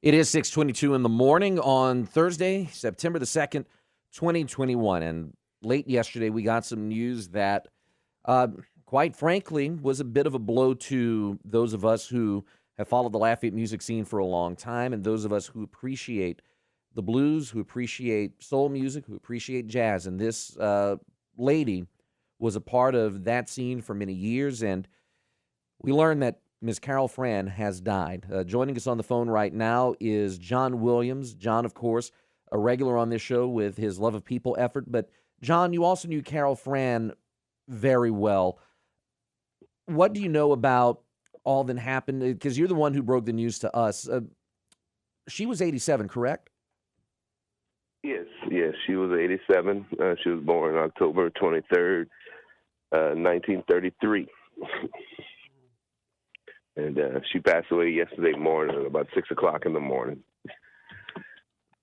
It is 6:22 in the morning on Thursday, September the 2nd, 2021. And late yesterday, we got some news that, quite frankly, was a bit of a blow to those of us who have followed the Lafayette music scene for a long time, and those of us who appreciate the blues, who appreciate soul music, who appreciate jazz. And this lady was a part of that scene for many years, and we learned that Ms. Carol Fran has died. Joining us on the phone right now is John Williams. John, of course, a regular on this show with his Love of People effort. But, John, you also knew Carol Fran very well. What do you know about all that happened? Because you're the one who broke the news to us. She was 87, correct? Yes, she was 87. She was born October 23rd, 1933. And she passed away yesterday morning at about 6 o'clock in the morning.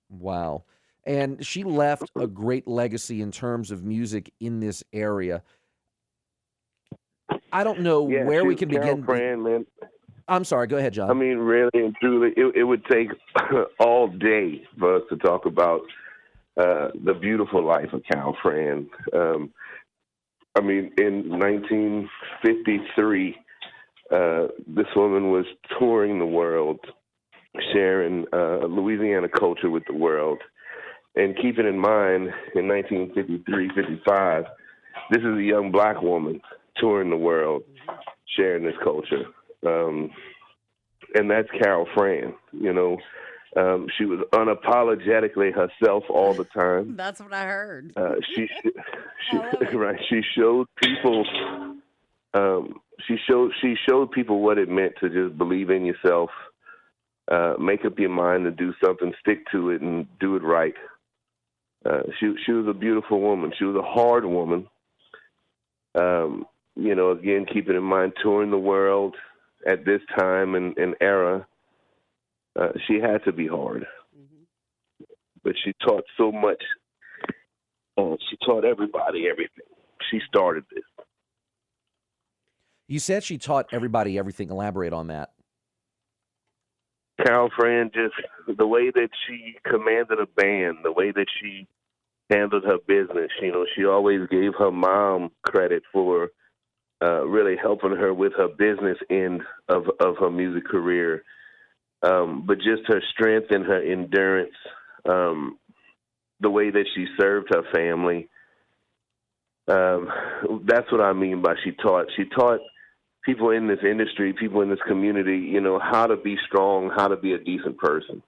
Wow. And she left a great legacy in terms of music in this area. I don't know where we can begin. Fran, man. I'm sorry. Go ahead, John. I mean, really and truly, it would take all day for us to talk about the beautiful life of Carol Fran. I mean, in 1953, this woman was touring the world, sharing Louisiana culture with the world. And keeping in mind, in 1953-55, this is a young black woman touring the world, sharing this culture. And that's Carol Fran, you know. She was unapologetically herself all the time. That's what I heard. She right. She showed people. She showed people what it meant to just believe in yourself, make up your mind to do something, stick to it, and do it right. She was a beautiful woman. She was a hard woman. You know, again, keeping in mind touring the world at this time and era, she had to be hard. Mm-hmm. But she taught so much. She taught everybody everything. She started this. You said she taught everybody everything. Elaborate on that. Carol Fran, just the way that she commanded a band, the way that she handled her business. You know, she always gave her mom credit for really helping her with her business end of her music career. But just her strength and her endurance, the way that she served her family. That's what I mean by she taught. She taught people in this industry, people in this community, you know, how to be strong, how to be a decent person.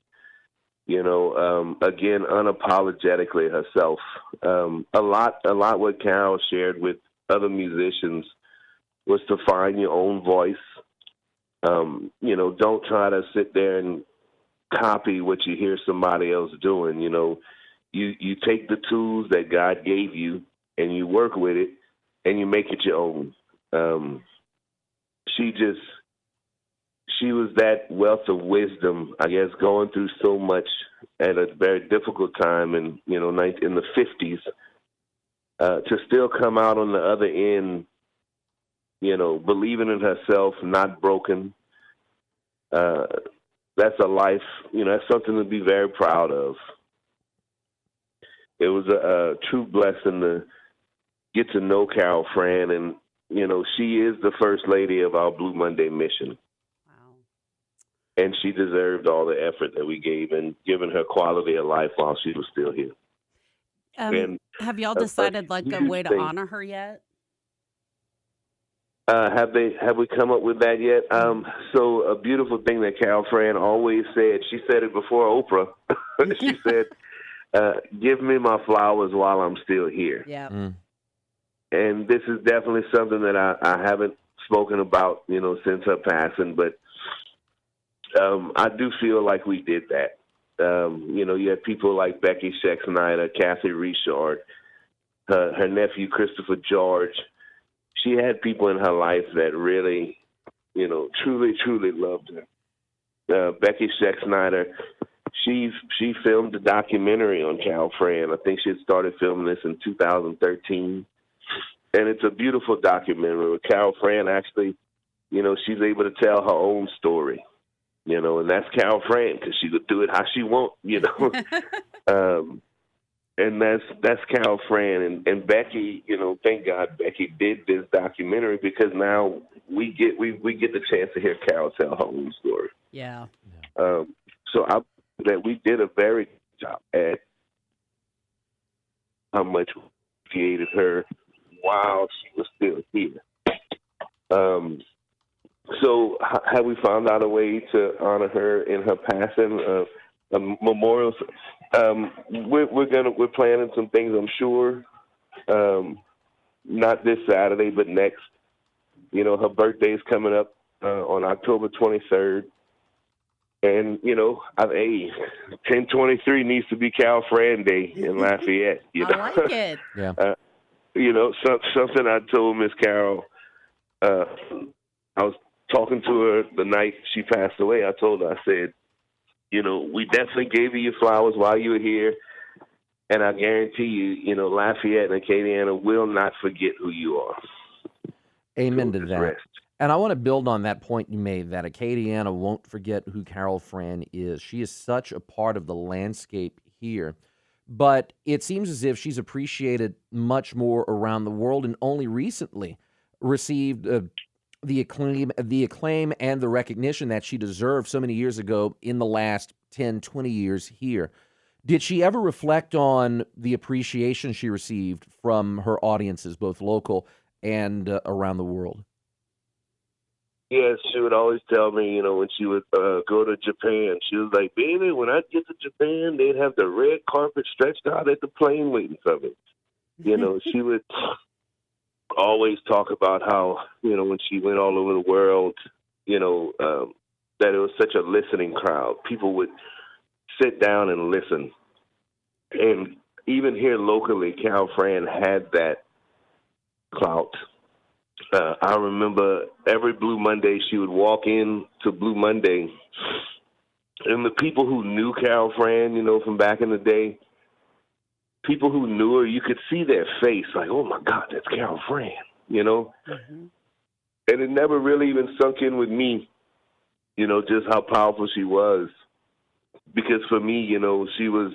You know, again, unapologetically herself. A lot what Carol shared with other musicians was to find your own voice. You know, don't try to sit there and copy what you hear somebody else doing. You know, you take the tools that God gave you and you work with it and you make it your own. She was that wealth of wisdom, I guess, going through so much at a very difficult time in the 50s, to still come out on the other end, you know, believing in herself, not broken. That's a life, you know, that's something to be very proud of. It was a true blessing to get to know Carol Fran, and, you know, she is the first lady of our Blue Monday mission. Wow. And she deserved all the effort that we gave and given her quality of life while she was still here. Have y'all decided a way to honor her yet? Have we come up with that yet? So a beautiful thing that Carol Fran always said, she said it before Oprah. She said, give me my flowers while I'm still here. Yeah. And this is definitely something that I haven't spoken about, you know, since her passing, but I do feel like we did that. You know, you had people like Becky Scheck-Snyder, Kathy Richard, her nephew Christopher George. She had people in her life that really, you know, truly, truly loved her. Becky Scheck-Snyder, she filmed a documentary on Carol Fran. I think she had started filming this in 2013. And it's a beautiful documentary where Carol Fran actually, you know, she's able to tell her own story. and that's Carol Fran because she could do it how she want. And that's Carol Fran and Becky. Thank God Becky did this documentary because now we get the chance to hear Carol tell her own story. Yeah. So that we did a very good job at how much we appreciated her while she was still here. So have we found out a way to honor her in her passing? A memorial. We're planning some things, I'm sure. Not this Saturday, but next. Her birthday is coming up on October 23rd. And, 1023 needs to be Cal Fran Day in Lafayette. I like it. Yeah. Something I told Miss Carol, I was talking to her the night she passed away. I told her, I said, we definitely gave you your flowers while you were here. And I guarantee you, Lafayette and Acadiana will not forget who you are. Amen to that. Rest. And I want to build on that point you made, that Acadiana won't forget who Carol Fran is. She is such a part of the landscape here. But it seems as if she's appreciated much more around the world and only recently received the acclaim and the recognition that she deserved so many years ago in the last 10, 20 years here. Did she ever reflect on the appreciation she received from her audiences, both local and around the world? Yes, she would always tell me, when she would go to Japan, she was like, baby, when I get to Japan, they'd have the red carpet stretched out at the plane waiting for me. She would always talk about how, when she went all over the world, that it was such a listening crowd. People would sit down and listen. And even here locally, Cal Fran had that clout. I remember every Blue Monday she would walk in to Blue Monday, and the people who knew Carol Fran, from back in the day, people who knew her, you could see their face like, oh, my God, that's Carol Fran, Mm-hmm. And it never really even sunk in with me, just how powerful she was. Because for me, she was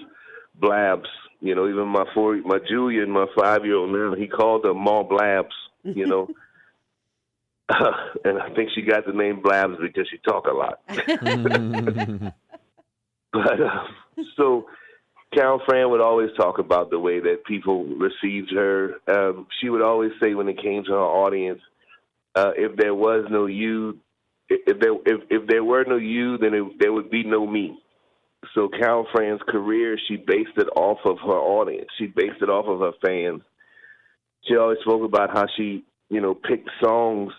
Blabs. Even my Julian, my 5-year-old now, he called her Ma Blabs, and I think she got the name Blabs because she talked a lot. But so Carol Fran would always talk about the way that people received her. She would always say when it came to her audience, if there was no you, if there were no you, then there would be no me. So Carol Fran's career, she based it off of her audience. She based it off of her fans. She always spoke about how she, picked songs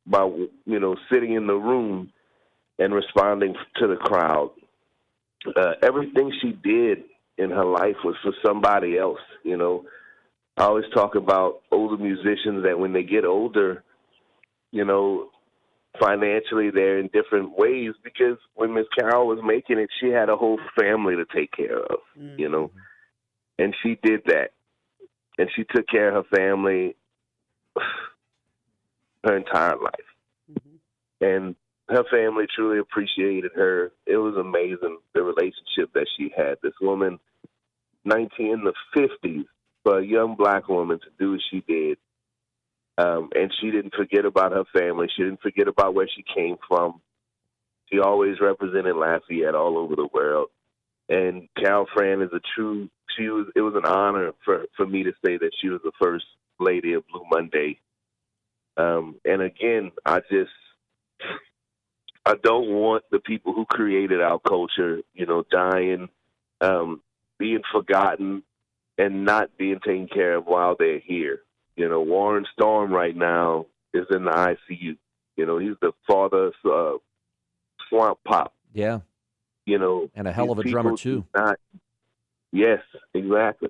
by, sitting in the room and responding to the crowd. Everything she did in her life was for somebody else, I always talk about older musicians that when they get older, financially they're in different ways because when Miss Carol was making it, she had a whole family to take care of, and she did that. And she took care of her family her entire life. Mm-hmm. And her family truly appreciated her. It was amazing, the relationship that she had. This woman, 19 in the 50s, for a young black woman to do what she did. And she didn't forget about her family. She didn't forget about where she came from. She always represented Lafayette all over the world. And Carol Fran is it was an honor for me to say that she was the first lady of Blue Monday. And again, I don't want the people who created our culture, dying, being forgotten, and not being taken care of while they're here. Warren Storm right now is in the ICU. He's the father of Swamp Pop. Yeah. And a hell of a drummer, too. Yes, exactly.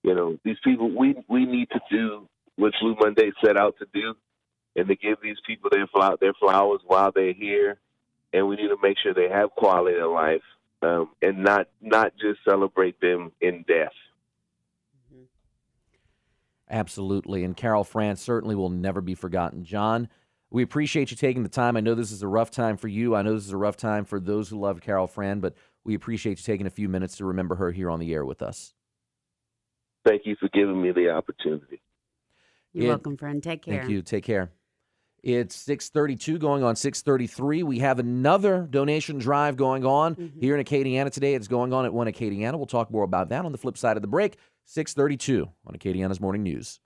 These people, we need to do what Blue Monday set out to do, and to give these people their flowers while they're here. And we need to make sure they have quality of life, and not just celebrate them in death. Absolutely. And Carol Fran certainly will never be forgotten. John, We appreciate you taking the time. I know this is a rough time for you. I know this is a rough time for those who love Carol Fran, but we appreciate you taking a few minutes to remember her here on the air with us. Thank you for giving me the opportunity. You're welcome, friend. Take care. Thank you. Take care. It's 6:32 going on 6:33. We have another donation drive going on here in Acadiana today. It's going on at 1 Acadiana. We'll talk more about that on the flip side of the break. 6:32 on Acadiana's Morning News.